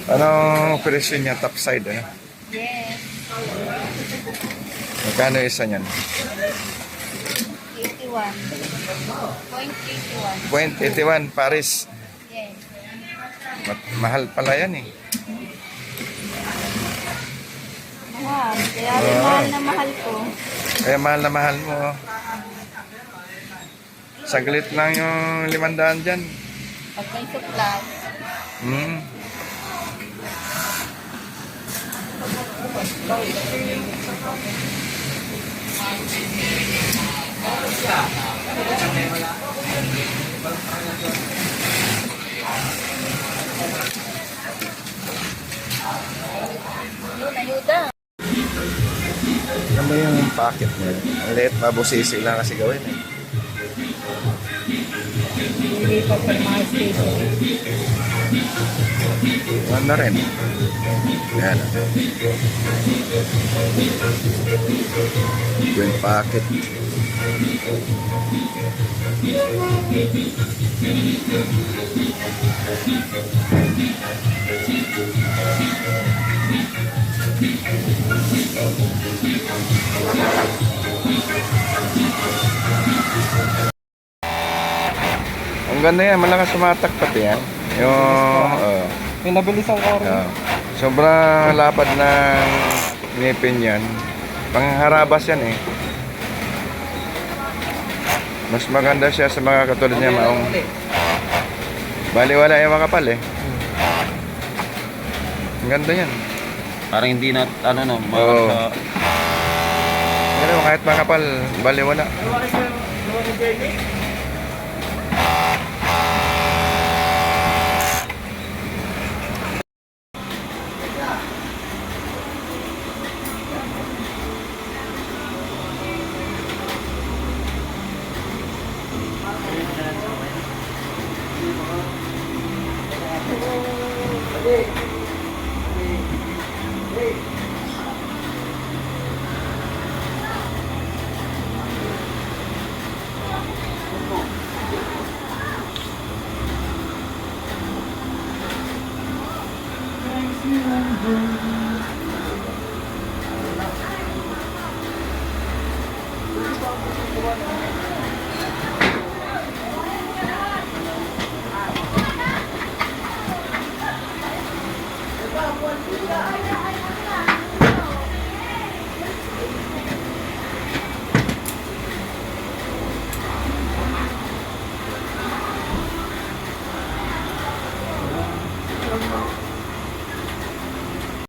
Anong presyo niya? Top side, eh? Yes. Magkano isa niyan? 81. 0.81 0.81. Paris. Yes. Mahal pala yan eh. Mahal. Kaya rin mahal na mahal ko. Kaya mahal na mahal mo. Saglit lang yung 500 dyan. Pag may supply. Hmm. Yun, ayuda. Ano ba yung packet niya? Ang liit, mabusisi lang kasi gawin eh. Hindi pa sa mga station. Ano na rin. Yan. Yung packet. Ang ganda yan, malakas sumatak pati yan. Yung, Pinabilis ang ore. sobrang lapad ng ngipin yan. Pangharabas yan eh. Mas maganda siya sa mga katulad niya maong. Baliwala yung makapal eh. Ang ganda yan. Parang hindi na, ano no, Oo. Pero kahit makapal, baliwala. Remember